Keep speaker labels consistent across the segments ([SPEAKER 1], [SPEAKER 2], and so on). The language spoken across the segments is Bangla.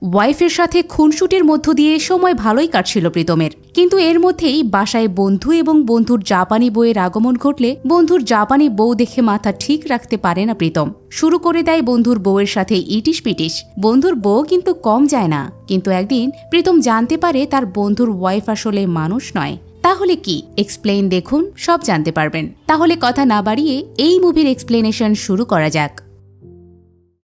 [SPEAKER 1] ওয়াইফের সাথে খুনসুটির মধ্য দিয়ে সময় ভালোই কাটছিল প্রীতমের, কিন্তু এর মধ্যেই বাসায় বন্ধু এবং বন্ধুর জাপানি বউয়ের আগমন ঘটলে বন্ধুর জাপানি বউ দেখে মাথা ঠিক রাখতে পারে না প্রীতম। শুরু করে দেয় বন্ধুর বউয়ের সাথে ইটিস পিটিস। বন্ধুর বউ কিন্তু কম যায় না, কিন্তু একদিন প্রীতম জানতে পারে তার বন্ধুর ওয়াইফ আসলে মানুষ নয়। তাহলে কি এক্সপ্লেইন দেখুন, সব জানতে পারবেন। তাহলে কথা না বাড়িয়ে এই মুভির এক্সপ্লেনেশন শুরু করা যাক।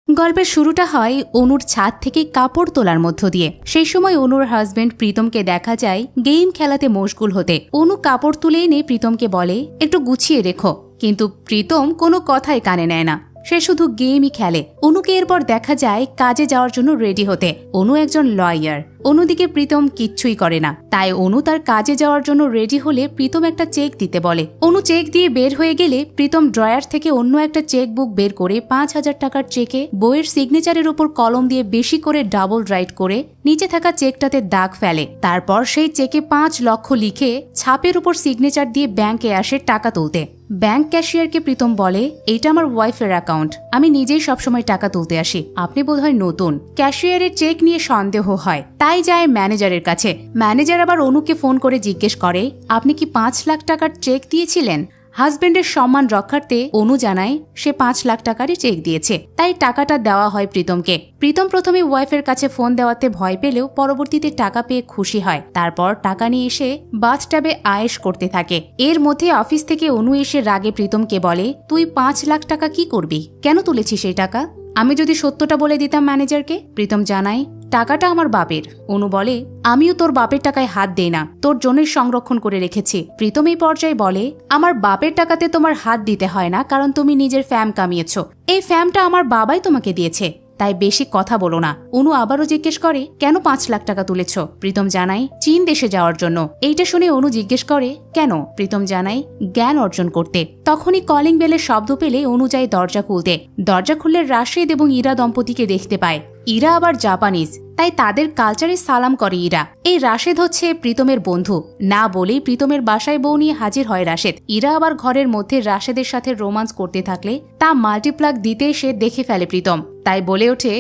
[SPEAKER 1] গল্পের শুরুটা হয় অনুর ছাদ থেকে কাপড় তোলার মধ্য দিয়ে। সেই সময় অনুর হাজবেন্ড প্রীতমকে দেখা যায় গেম খেলাতে মশগুল হতে। অনু কাপড় তুলে এনে প্রীতমকে বলে একটু গুছিয়ে রেখো, কিন্তু প্রীতম কোনো কথাই কানে নেয় না, সে শুধু গেমই খেলে। অনুকে এরপর দেখা যায় কাজে যাওয়ার জন্য রেডি হতে। অনু একজন লয়ার, অনুদিকে প্রীতম কিচ্ছুই করে না। তাই অনু তার কাজে যাওয়ার জন্য রেডি হলে প্রীতম একটা চেক দিতে বলে। অনু চেক দিয়ে বের হয়ে গেলে প্রীতম ড্রয়ার থেকে অন্য একটা চেক বুক বের করে 5,000 টাকার চেকে বইয়ের সিগনেচারের উপর কলম দিয়ে বেশি করে ডাবল রাইট করে নিচে থাকা চেকটাতে দাগ ফেলে। তারপর সেই চেকে 5 লক্ষ লিখে ছাপের উপর সিগনেচার দিয়ে ব্যাংকে আসে টাকা তুলতে। ব্যাংক ক্যাশিয়ারকে প্রীতম বলে, এইটা আমার ওয়াইফের অ্যাকাউন্ট, আমি নিজেই সবসময় টাকা তুলতে আসি, আপনি বোধহয় নতুন। ক্যাশিয়ারের চেক নিয়ে সন্দেহ হয়, তাই যায় ম্যানেজারের কাছে। ম্যানেজার আবার অনুকে ফোন করে জিজ্ঞেস করে, আপনি কি 5 লাখ টাকার চেক দিয়েছিলেন? হাজবেন্ডের সম্মান রক্ষার্থে অনু জানায় সে 5 লাখ টাকারই চেক দিয়েছে, তাই টাকাটা দেওয়া হয় প্রীতমকে। প্রীতম প্রথমে ওয়াইফের কাছে ফোন দেওয়াতে ভয় পেলেও পরবর্তীতে টাকা পেয়ে খুশি হয়। তারপর টাকা নিয়ে এসে বাথটাবে আয়েশ করতে থাকে। এর মধ্যে অফিস থেকে অনু এসে রাগে প্রীতমকে বলে, তুই 5 লাখ টাকা কি করবি, কেন তুলেছিস সেই টাকা? আমি যদি সত্যটা বলে দিতাম ম্যানেজারকে। প্রীতম জানায়, টাকাটা আমার বাপের। অনু বলে, আমিও তোর বাপের টাকায় হাত দেই না, তোর জন্যই সংরক্ষণ করে রেখেছি। প্রীতম এই পর্যায়ে বলে, আমার বাপের টাকাতে তোমার হাত দিতে হয় না, কারণ তুমি নিজের ফ্যাম কামিয়েছ। এই ফ্যামটা আমার বাবাই তোমাকে দিয়েছে, তাই বেশি কথা বলো না। অনু আবারও জিজ্ঞেস করে, কেন 5 লাখ টাকা তুলেছ? প্রীতম জানায়, চীন দেশে যাওয়ার জন্য। এইটা শুনে অনু জিজ্ঞেস করে, কেন? প্রীতম জানায়, জ্ঞান অর্জন করতে। তখনই কলিং বেলের শব্দ পেলে অনু যায় দরজা খুলতে। দরজা খুললে রাশেদ এবং ইরা দম্পতিকে দেখতে পায়। ইরা আবার জাপানিজ, তাই তাদের কালচারে সালাম করে ইরা। এই রাশেদ হচ্ছে প্রীতমের বন্ধু। না বলেই প্রীতমের বাসায় বউ নিয়ে হাজির হয় রাশেদ। ইরা আবার ঘরের মধ্যে রাশেদের সাথে রোমান্স করতে থাকলে তা মাল্টিপ্লাগ দিতে সে দেখে ফেলে প্রীতম, তাই বলে ওঠে,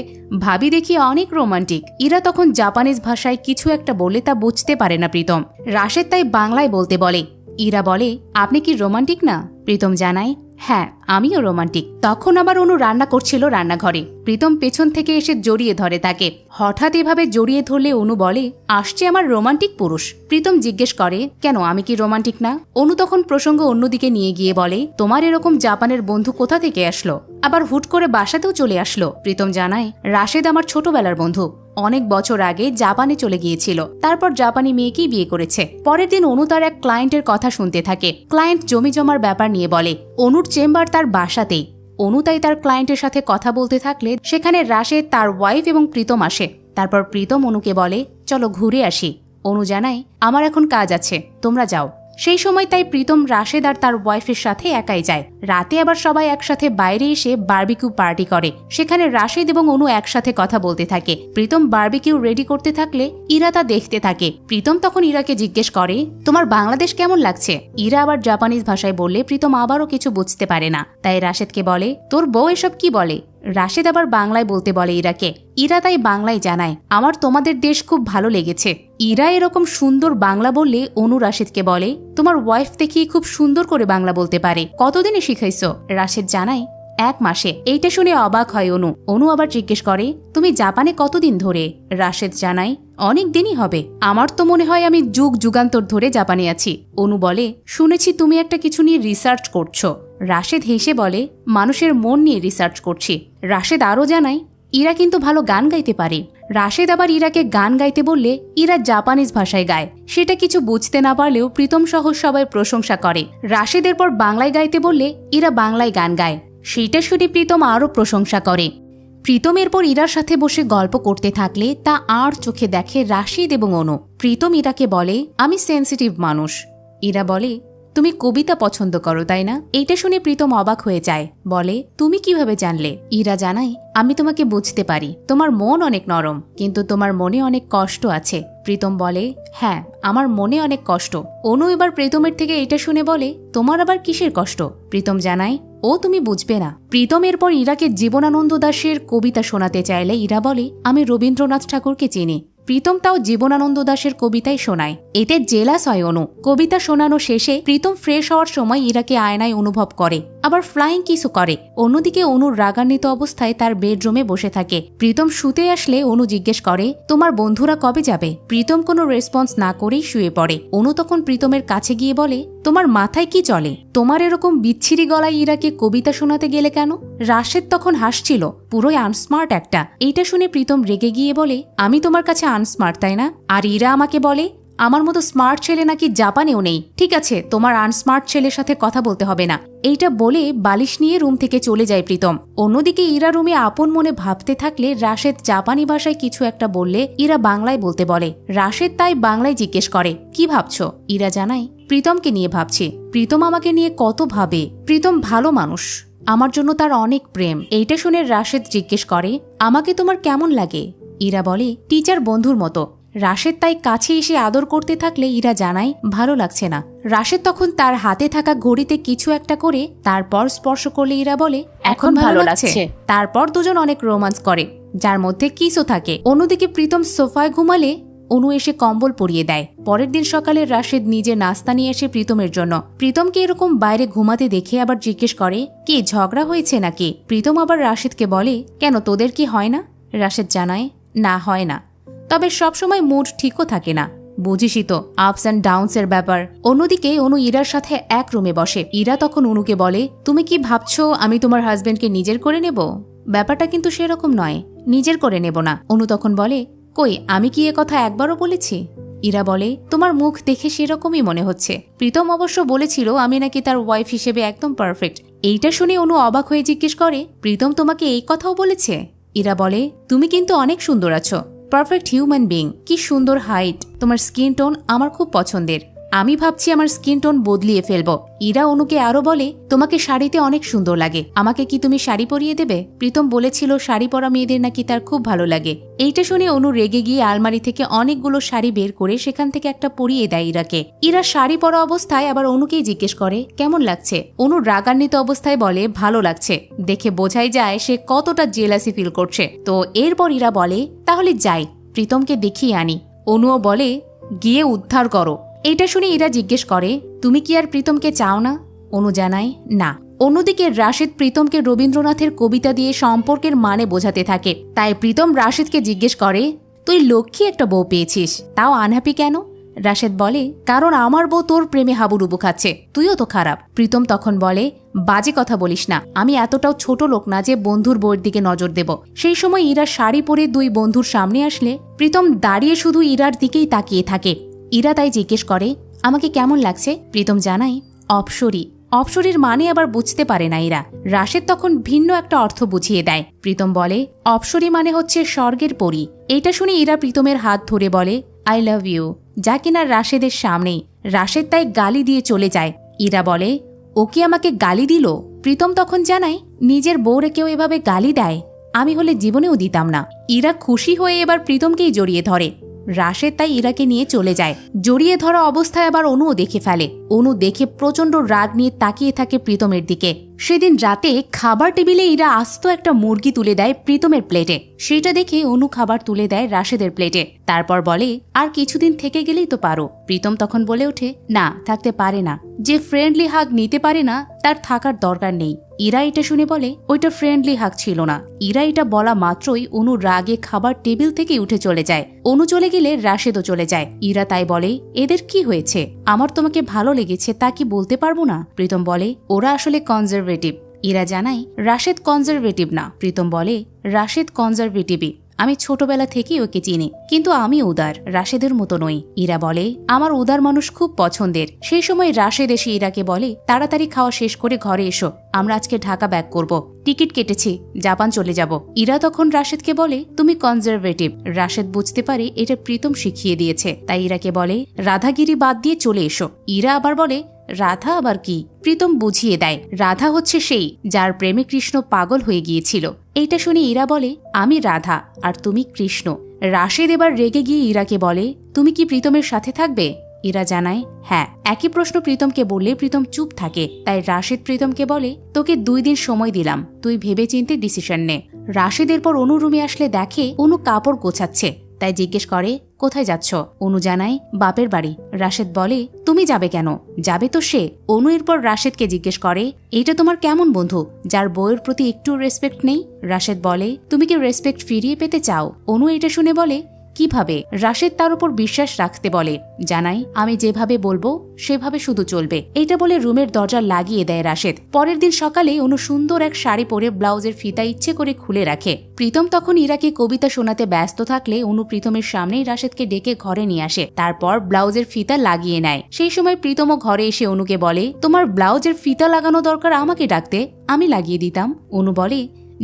[SPEAKER 1] ভাবি দেখি অনেক রোমান্টিক। ইরা তখন জাপানিজ ভাষায় কিছু একটা বলে তা বুঝতে পারে না প্রীতম। রাশেদ তাই বাংলায় বলতে বলে। ইরা বলে, আপনি কি রোমান্টিক না? প্রীতম জানায়, হ্যাঁ আমিও রোমান্টিক। তখন আবার অনু রান্না করছিল রান্নাঘরে। প্রীতম পেছন থেকে এসে জড়িয়ে ধরে তাকে। হঠাৎ এভাবে জড়িয়ে ধরলে অনু বলে, আসছে আমার রোমান্টিক পুরুষ। প্রীতম জিজ্ঞেস করে, কেন আমি কি রোমান্টিক না? অনু তখন প্রসঙ্গ অন্যদিকে নিয়ে গিয়ে বলে, তোমার এরকম জাপানের বন্ধু কোথা থেকে আসলো, আবার হুট করে বাসাতেও চলে আসলো? প্রীতম জানায়, রাশেদ আমার ছোটবেলার বন্ধু, অনেক বছর আগে জাপানে চলে গিয়েছিল, তারপর জাপানি মেয়েকেই বিয়ে করেছে। পরের দিন অনু তার এক ক্লায়েন্টের কথা শুনতে থাকে। ক্লায়েন্ট জমি জমার ব্যাপার নিয়ে বলে। অনুর চেম্বার তার বাসাতেই। অনু তাই তার ক্লায়েন্টের সাথে কথা বলতে থাকলে সেখানে রাশেদ, তার ওয়াইফ এবং প্রীতম আসে। তারপর প্রীতম অনুকে বলে, চলো ঘুরে আসি। অনু জানায়, আমার এখন কাজ আছে, তোমরা যাও। সেই সময় তাই প্রীতম রাশেদ আর তার ওয়াইফের সাথে একাই যায়। রাতে আবার সবাই একসাথে বাইরে এসে বারবিকিউ পার্টি করে। সেখানে রাশেদ এবং অনু একসাথে কথা বলতে থাকে। প্রীতম বারবিকিউ রেডি করতে থাকলে ইরা তা দেখতে থাকে। প্রীতম তখন ইরাকে জিজ্ঞেস করে, তোমার বাংলাদেশ কেমন লাগছে? ইরা আবার জাপানিজ ভাষায় বললে প্রীতম আবারও কিছু বুঝতে পারে না, তাই রাশেদকে বলে, তোর বউ এসব কি বলে? রাশেদ আবার বাংলায় বলতে বলে ইরাকে। ইরা তাই বাংলায় জানায়, আমার তোমাদের দেশ খুব ভালো লেগেছে। ইরা এরকম সুন্দর বাংলা বললে অনু রাশেদকে বলে, তোমার ওয়াইফ দেখি খুব সুন্দর করে বাংলা বলতে পারে, কতদিনে শিখাইছো? রাশেদ জানায়, 1 মাসে। এইটা শুনে অবাক হয় অনু। অনু আবার জিজ্ঞেস করে, তুমি জাপানে কতদিন ধরে? রাশেদ জানায়, অনেক দিনই হবে, আমার তো মনে হয় আমি যুগ যুগান্তর ধরে জাপানে আছি। অনু বলে, শুনেছি তুমি একটা কিছু নিয়ে রিসার্চ করছো। রাশেদ হেসে বলে, মানুষের মন নিয়ে রিসার্চ করছি। রাশেদ আরও জানায়, ইরা কিন্তু ভালো গান গাইতে পারে। রাশেদ আবার ইরাকে গান গাইতে বললে ইরা জাপানিজ ভাষায় গায়। সেটা কিছু বুঝতে না পারলেও প্রীতম সহ সবাই প্রশংসা করে। রাশেদের পর বাংলায় গাইতে বললে ইরা বাংলায় গান গায়। সেইটা শুনে প্রীতম আরও প্রশংসা করে। প্রীতম এরপর ইরার সাথে বসে গল্প করতে থাকলে তা আর চোখে দেখে রাশেদ এবং অনু। প্রীতম ইরাকে বলে, আমি সেন্সিটিভ মানুষ। ইরা বলে, তুমি কবিতা পছন্দ করো তাই না? এটা শুনে প্রীতম অবাক হয়ে যায়, বলে তুমি কিভাবে জানলে? ইরা জানায়, আমি তোমাকে বুঝতে পারি, তোমার মন অনেক নরম, কিন্তু তোমার মনে অনেক কষ্ট আছে। প্রীতম বলে, হ্যাঁ, আমার মনে অনেক কষ্ট। অনু এবার প্রীতমের থেকে এটা শুনে বলে, তোমার আবার কিসের কষ্ট? প্রীতম জানায়, ও তুমি বুঝবে না। প্রীতম এরপর ইরাকে জীবনানন্দ দাশের কবিতা শোনাতে চাইলে ইরা বলে, আমি রবীন্দ্রনাথ ঠাকুরকে চিনি। প্রীতম তাও জীবনানন্দ দাশের কবিতাই শোনায়। এতে জেলাস হয় অনু। কবিতা শোনানো শেষে প্রীতম ফ্রেশ হওয়ার সময় ইরাকে আয়নায় অনুভব করে, আবার ফ্লাইং কিসও করে। অন্যদিকে অনুর রাগান্বিত অবস্থায় তার বেডরুমে বসে থাকে। প্রীতম শুতে আসলে অনু জিজ্ঞেস করে, তোমার বন্ধুরা কবে যাবে? প্রীতম কোনো রেসপন্স না করেই শুয়ে পড়ে। অনু তখন প্রীতমের কাছে গিয়ে বলে, তোমার মাথায় কি চলে? তোমার এরকম বিচ্ছিরি গলায় ইরাকে কবিতা শোনাতে গেলে কেন? রাশেদ তখন হাসছিল, পুরোই আনস্মার্ট একটা। এইটা শুনে প্রীতম রেগে গিয়ে বলে, আমি তোমার কাছে আনস্মার্ট তাই না? আর ইরা আমাকে বলে, আমার মতো স্মার্ট ছেলে নাকি জাপানেও নেই। ঠিক আছে, তোমার আনস্মার্ট ছেলের সাথে কথা বলতে হবে না। এইটা বলে বালিশ নিয়ে রুম থেকে চলে যায় প্রীতম। অন্যদিকে ইরা রুমে আপন মনে ভাবতে থাকলে রাশেদ জাপানি ভাষায় কিছু একটা বললে ইরা বাংলায় বলতে বলে। রাশেদ তাই বাংলায় জিজ্ঞেস করে, কি ভাবছো? ইরা জানায়, প্রীতমকে নিয়ে ভাবছি। প্রীতম আমাকে নিয়ে কত ভাবে। প্রীতম ভালো মানুষ, আমার জন্য তার অনেক প্রেম। এইটা শুনে রাশেদ জিজ্ঞেস করে, আমাকে তোমার কেমন লাগে? ইরা বলে, টিচার বন্ধুর মতো। রাশেদ তাই কাছে এসে আদর করতে থাকলে ইরা জানায়, ভালো লাগছে না। রাশেদ তখন তার হাতে থাকা ঘড়িতে কিছু একটা করে তারপর স্পর্শ করলে ইরা বলে, এখন ভালো লাগছে। তারপর দুজন অনেক রোমান্স করে, যার মধ্যে কিসও থাকে। অন্যদিকে প্রীতম সোফায় ঘুমালে অনু এসে কম্বল পরিয়ে দেয়। পরের দিন সকালে রাশেদ নিজে নাস্তা নিয়ে আসে প্রীতমের জন্য। প্রীতমকে এরকম বাইরে ঘুমাতে দেখে আবার জিজ্ঞেস করে, কি ঝগড়া হয়েছে নাকি? প্রীতম আবার রাশেদকে বলে, কেন তোদের কি হয় না? রাশেদ জানায়, না হয় না, তবে সবসময় মুড ঠিকও থাকে না, বুঝিসই তো, আপস অ্যান্ড ডাউনস এর ব্যাপার। অন্যদিকে অনু ইরার সাথে এক রুমে বসে। ইরা তখন অনুকে বলে, তুমি কি ভাবছো আমি তোমার হাজবেন্ডকে নিজের করে নেব? ব্যাপারটা কিন্তু সেরকম নয়, নিজের করে নেব না। অনু তখন বলে, কই, আমি কি এ কথা একবারও বলেছি? ইরা বলে, তোমার মুখ দেখে সেরকমই মনে হচ্ছে। প্রীতম অবশ্য বলেছিল আমি নাকি তার ওয়াইফ হিসেবে একদম পারফেক্ট। এইটা শুনে অনু অবাক হয়ে জিজ্ঞেস করে, প্রীতম তোমাকে এই কথাও বলেছে? ইরা বলে, তুমি কিন্তু অনেক সুন্দর আছো, পারফেক্ট হিউম্যান বিং। কি সুন্দর হাইট, তোমার স্কিন টোন আমার খুব পছন্দের। আমি ভাবছি আমার স্কিন টোন বদলিয়ে ফেলবো। ইরা অনুকে আরো বলে, তোমাকে শাড়িতে অনেক সুন্দর লাগে, আমাকে কি তুমি শাড়ি পরিয়ে দেবে? প্রীতম বলেছিল শাড়ি পরা মেয়েদের নাকি তার খুব ভালো লাগে। এইটা শুনে অনু রেগে গিয়ে আলমারি থেকে অনেকগুলো শাড়ি বের করে সেখান থেকে একটা পরিয়ে দেয় ইরাকে। ইরা শাড়ি পরা অবস্থায় আবার অনুকেই জিজ্ঞেস করে, কেমন লাগছে? অনু রাগান্বিত অবস্থায় বলে, ভালো লাগছে। দেখে বোঝাই যায় সে কতটা জেলাসি ফিল করছে। তো এরপর ইরা বলে, তাহলে যাই, প্রীতমকে দেখিয়ে আনি। অনুও বলে, গিয়ে উদ্ধার করো। এটা শুনে ইরা জিজ্ঞেস করে, তুমি কি আর প্রীতমকে চাও না? অনু জানায়, না। অন্যদিকে রাশেদ প্রীতমকে রবীন্দ্রনাথের কবিতা দিয়ে সম্পর্কের মানে বোঝাতে থাকে। তাই প্রীতম রাশেদকে জিজ্ঞেস করে, তুই লক্ষ্মী একটা বউ পেয়েছিস, তাও আনহ্যাপি কেন? রাশেদ বলে, কারণ আমার বউ তোর প্রেমে হাবুডুবু খাচ্ছে, তুইও তো খারাপ। প্রীতম তখন বলে, বাজে কথা বলিস না, আমি এতটাও ছোট লোক না যে বন্ধুর বউয়ের দিকে নজর দেব। সেই সময় ইরা শাড়ি পরে দুই বন্ধুর সামনে আসলে প্রীতম দাঁড়িয়ে শুধু ইরার দিকেই তাকিয়ে থাকে। ইরা তাই জিজ্ঞেস করে, আমাকে কেমন লাগছে? প্রীতম জানায়, অপসরী। অপসরীর মানে আবার বুঝতে পারে না ইরা। রাশেদ তখন ভিন্ন একটা অর্থ বুঝিয়ে দেয়। প্রীতম বলে, অপসরী মানে হচ্ছে স্বর্গের পরী। এটা শুনে ইরা প্রীতমের হাত ধরে বলে, আই লাভ ইউ, যা কিনা রাশেদের সামনেই। রাশেদ তাই গালি দিয়ে চলে যায়। ইরা বলে, ও কি আমাকে গালি দিল? প্রীতম তখন জানায়, নিজের বউরে কেউ এভাবে গালি দেয়? আমি হলে জীবনেও দিতাম না। ইরা খুশি হয়ে এবার প্রীতমকেই জড়িয়ে ধরে। রাশেদ তাই ইরাকে নিয়ে চলে যায়। জড়িয়ে ধরা অবস্থায় আবার অনুও দেখে ফেলে। অনু দেখে প্রচন্ড রাগ নিয়ে তাকিয়ে থাকে প্রীতমের দিকে। সেদিন রাতে খাবার টেবিলে ইরা আস্ত একটা মুরগি তুলে দেয় প্রীতমের প্লেটে। সেটা দেখে অনু খাবার তুলে দেয় রাশেদের প্লেটে। তারপর বলে, আর কিছুদিন থেকে গেলেই তো পারো। প্রীতম তখন বলে ওঠে, না, থাকতে পারে না। যে ফ্রেন্ডলি হাগ নিতে পারে না তার থাকার দরকার নেই। ইরা এটা শুনে বলে, ওইটা ফ্রেন্ডলি হাগ ছিল না। ইরা এটা বলা মাত্রই অনু রাগে খাবার টেবিল থেকে উঠে চলে যায়। অনু চলে গেলে রাশেদও চলে যায়। ইরা তাই বলে, এদের কি হয়েছে? আমার তোমাকে ভালো লেগেছে তা কি বলতে পারবো না? প্রীতম বলে, ওরা আসলে কনজারভেটিভ। ইরা জানায়, রাশেদ কনজারভেটিভ না। প্রীতম বলে, রাশেদ কনজারভেটিভই। আমি ছোটবেলা থেকেই ওকে চিনি, কিন্তু আমি উদার, রাশেদের মতো নই। ইরা বলে, আমার উদার মানুষ খুব পছন্দের। সেই সময় রাশেদ এসে ইরাকে বলে, তাড়াতাড়ি খাওয়া শেষ করে ঘরে এসো, আমরা আজকে ঢাকা ব্যাক করব, টিকিট কেটেছি, জাপান চলে যাব। ইরা তখন রাশেদকে বলে, তুমি কনজারভেটিভ। রাশেদ বুঝতে পারে এটা প্রীতম শিখিয়ে দিয়েছে, তাই ইরাকে বলে, রাধাগিরি বাদ দিয়ে চলে এসো। ইরা আবার বলে, রাধা আবার কি? প্রীতম বুঝিয়ে দেয়, রাধা হচ্ছে সেই যার প্রেমে কৃষ্ণ পাগল হয়ে গিয়েছিল। এইটা শুনে ইরা বলে, আমি রাধা আর তুমি কৃষ্ণ। রাশেদ এবার রেগে গিয়ে ইরাকে বলে, তুমি কি প্রীতমের সাথে থাকবে? ইরা জানায় হ্যাঁ। একই প্রশ্ন প্রীতমকে বললে প্রীতম চুপ থাকে, তাই রাশেদ প্রীতমকে বলে, তোকে 2 দিন সময় দিলাম, তুই ভেবে চিন্তে ডিসিশন নে। রাশেদ এরপর অনু রুমে আসলে দেখে অনু কাপড় গোছাচ্ছে, তাই জিজ্ঞেস করে, কোথায় যাচ্ছ? অনু জানায়, বাপের বাড়ি। রাশেদ বলে, তুমি যাবে কেন? যাবে তো সে। অনু এরপর রাশেদকে জিজ্ঞেস করে, এইটা তোমার কেমন বন্ধু যার বউয়ের প্রতি একটু রেসপেক্ট নেই? রাশেদ বলে, তুমি কি রেসপেক্ট ফিরিয়ে পেতে চাও? অনু এটা শুনে বলে, কিভাবে? রাশেদ তার উপর বিশ্বাস রাখতে বলে, জানাই আমি যেভাবে বলবো সেভাবে শুধু চলবে। এইটা বলে রুমের দরজা লাগিয়ে দেয় রাশেদ। পরের দিন সকালে অনু সুন্দর এক শাড়ি পরে ব্লাউজের ফিতা ইচ্ছে করে খুলে রাখে। প্রীতম তখন ইরাকে কবিতা শোনাতে ব্যস্ত থাকলে অনু প্রীতমের সামনেই রাশেদকে ডেকে ঘরে নিয়ে আসে, তারপর ব্লাউজের ফিতা লাগিয়ে নেয়। সেই সময় প্রীতমও ঘরে এসে অনুকে বলে, তোমার ব্লাউজের ফিতা লাগানো দরকার আমাকে ডাকতে, আমি লাগিয়ে দিতাম। অনু বলে,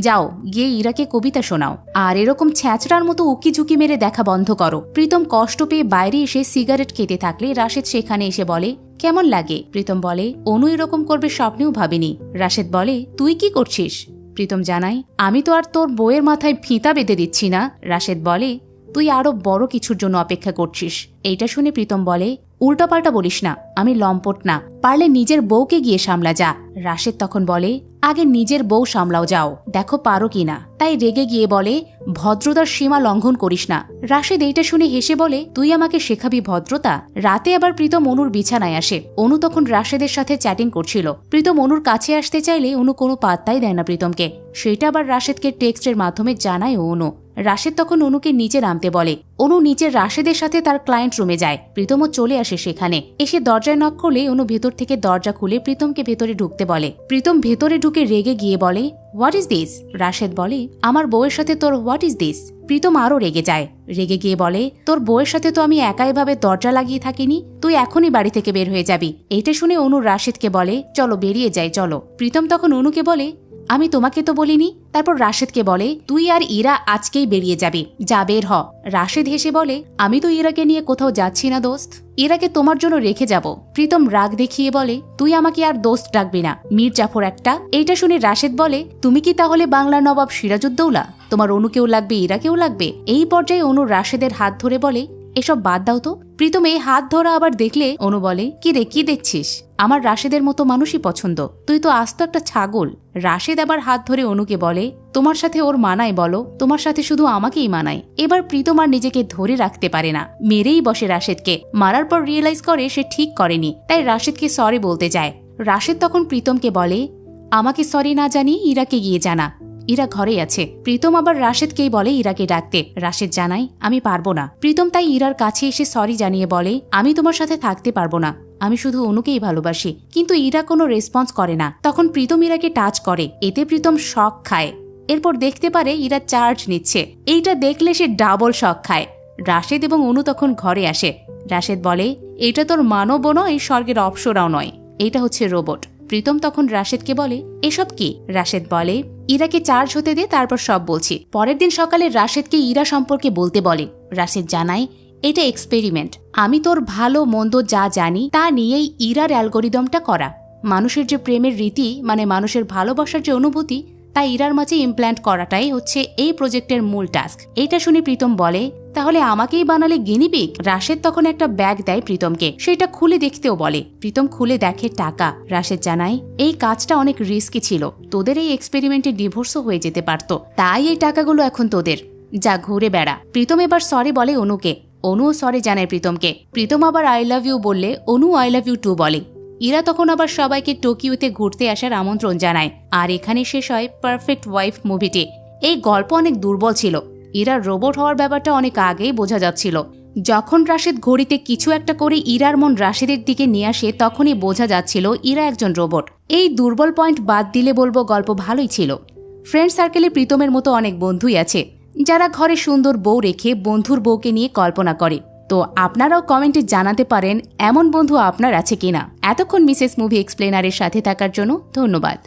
[SPEAKER 1] যাও গিয়ে ইরাকে কবিতা শোনাও, আর এরকম ছ্যাঁচড়ার মতো উকি ঝুঁকি মেরে দেখা বন্ধ করো। প্রীতম কষ্ট পেয়ে বাইরে এসে সিগারেট খেতে থাকলে রাশেদ সেখানে এসে বলে, কেমন লাগে? প্রীতম বলে, অনু এরকম করবে স্বপ্নেও ভাবিনি। রাশেদ বলে, তুই কি করছিস? প্রীতম জানায়, আমি তো আর তোর বউয়ের মাথায় ফিতা বেঁধে দিচ্ছি না। রাশেদ বলে, তুই আরো বড় কিছুর জন্য অপেক্ষা করছিস। এইটা শুনে প্রীতম বলে, উল্টাপাল্টা বলিস না, আমি লম্পট না, পারলে নিজের বউকে গিয়ে সামলা যা। রাশেদ তখন বলে, আগে নিজের বউ সামলাও, যাও দেখো পারো কিনা। তাই রেগে গিয়ে বলে, ভদ্রতার সীমা লঙ্ঘন করিস না। রাশেদ এইটা শুনে হেসে বলে, তুই আমাকে শেখাবি ভদ্রতা? রাতে আবার প্রীতম অনুর বিছানায় আসে। অনু তখন রাশেদের সাথে চ্যাটিং করছিল। প্রীতম অনুর কাছে আসতে চাইলে অনু কোনো পাত্তাই দেয় না প্রীতমকে। সেটা আবার রাশেদকে টেক্সটের মাধ্যমে জানায় অনু। রাশেদ তখন অনুকে নিচে নামতে বলে। অনু নিচে রাশেদের সাথে তার ক্লায়েন্ট রুমে যায়। প্রীতমও চলে আসে সেখানে। এসে দরজায় নক করলে অনু ভেতর থেকে দরজা খুলে প্রীতমকে ভেতরে ঢুকতে বলে। প্রীতম ভেতরে ঢুকে রেগে গিয়ে বলে, হোয়াট ইজ দিস? রাশেদ বলে, আমার বউয়ের সাথে তোর হোয়াট ইজ দিস? প্রীতম আরও রেগে যায়। রেগে গিয়ে বলে, তোর বউয়ের সাথে তো আমি একাইভাবে দরজা লাগিয়ে থাকিনি, তুই এখনই বাড়ি থেকে বের হয়ে যাবি। এইটা শুনে অনু রাশেদকে বলে, চলো বেরিয়ে যাই চলো। প্রীতম তখন অনুকে বলে, আমি তোমাকে তো বলিনি। তারপর রাশেদকে বলে, তুই আর ইরা আজকেই বেরিয়ে যাবি, যা বের হ। রাশেদ হেসে বলে, আমি তো ইরাকে নিয়ে কোথাও যাচ্ছি না দোস্ত, ইরাকে তোমার জন্য রেখে যাব। প্রীতম রাগ দেখিয়ে বলে, তুই আমাকে আর দোস্ত ডাকবি না, মীর জাফর একটা। এইটা শুনে রাশেদ বলে, তুমি কি তাহলে বাংলার নবাব সিরাজউদ্দৌলা? তোমার অনুকেও লাগবে, ইরাকেও লাগবে। এই পর্যায়ে অনু রাশেদের হাত ধরে বলে, এসব বাদ দাও তো। প্রীতম এই হাত ধরা আবার দেখলে অনু বলে, কি রে, কি দেখছিস? আমার রাশেদের মতো মানুষই পছন্দ, তুই তো আস্ত একটা ছাগল। রাশেদ আবার হাত ধরে অনুকে বলে, তোমার সাথে ওর মানায় বলো, তোমার সাথে শুধু আমাকেই মানায়। এবার প্রীতম আর নিজেকে ধরে রাখতে পারে না, মেরেই বসে রাশেদকে। মারার পর রিয়েলাইজ করে সে ঠিক করেনি, তাই রাশেদকে সরি বলতে যায়। রাশেদ তখন প্রীতমকে বলে, আমাকে সরি না জানিয়ে ইরাকে গিয়ে জানা, ইরা ঘরেই আছে। প্রীতম আবার রাশেদকেই বলে ইরাকে ডাকতে। রাশেদ জানায়, আমি পারবো না। প্রীতম তাই ইরার কাছে এসে সরি জানিয়ে বলে, আমি তোমার সাথে থাকতে পারবো না, আমি শুধু অনুকেই ভালোবাসি। কিন্তু ইরা কোনো রেসপন্স করে না। তখন প্রীতম ইরাকে টাচ করে, এতে প্রীতম শক খায়। এরপর দেখতে পারে ইরা চার্জ নিচ্ছে। এইটা দেখলে সে ডাবল শক খায়। রাশেদ এবং অনু তখন ঘরে আসে। রাশেদ বলে, এটা তোর মানব নয়, স্বর্গের অপ্সরাও নয়, এইটা হচ্ছে রোবট। প্রীতম তখন রাশেদকে বলে, এসব কি? রাশেদ বলে, ইরাকে চার্জ হতে দে, তারপর সব বলছি। পরের দিন সকালে রাশেদকে ইরা সম্পর্কে বলতে বলে। রাশেদ জানায়, এটা এক্সপেরিমেন্ট, আমি তোর ভালো মন্দ যা জানি তা নিয়েই ইরার অ্যালগোরিদমটা করা। মানুষের যে প্রেমের রীতি, মানে মানুষের ভালোবাসার যে অনুভূতি, তা ইরার মাঝে ইমপ্ল্যান্ট করাটাই হচ্ছে এই প্রজেক্টের মূল টাস্ক। এইটা শুনে প্রীতম বলে, তাহলে আমাকেই বানালে গিনিপিগ? রাশেদ তখন একটা ব্যাগ দেয় প্রীতমকে, সেটা খুলে দেখতেও বলে। প্রীতম খুলে দেখে টাকা। রাশেদ জানায়, এই কাজটা অনেক রিস্কি ছিল, তোদের এই এক্সপেরিমেন্টে ডিভোর্সও হয়ে যেতে পারতো, তাই এই টাকাগুলো এখন তোদের, যা ঘুরে বেড়া। প্রীতম এবার সরি বলে অনুকে, অনুও সরি জানায় প্রীতমকে। প্রীতম আবার আই লাভ ইউ বললে অনু আই লাভ ইউ টু বলে। ইরা তখন আবার সবাইকে টোকিওতে ঘুরতে আসার আমন্ত্রণ জানায়। আর এখানে শেষ হয় পারফেক্ট ওয়াইফ মুভিটি। এই গল্প অনেক দুর্বল ছিল, ইরার রোবট হওয়ার ব্যাপারটা অনেক আগেই বোঝা যাচ্ছিল। যখন রাশেদ ঘড়িতে কিছু একটা করে ইরার মন রাশেদের দিকে নিয়ে আসে, তখনই বোঝা যাচ্ছিল ইরা একজন রোবট। এই দুর্বল পয়েন্ট বাদ দিলে বলবো গল্প ভালোই ছিল। ফ্রেন্ড সার্কেলে প্রীতমের মতো অনেক বন্ধুই আছে যারা ঘরে সুন্দর বউ রেখে বন্ধুর বউকে নিয়ে কল্পনা করে। তো আপনারাও কমেন্টে জানাতে পারেন এমন বন্ধু আপনার আছে কিনা। এতক্ষণ মিসেস মুভি এক্সপ্লেনারের সাথে থাকার জন্য ধন্যবাদ।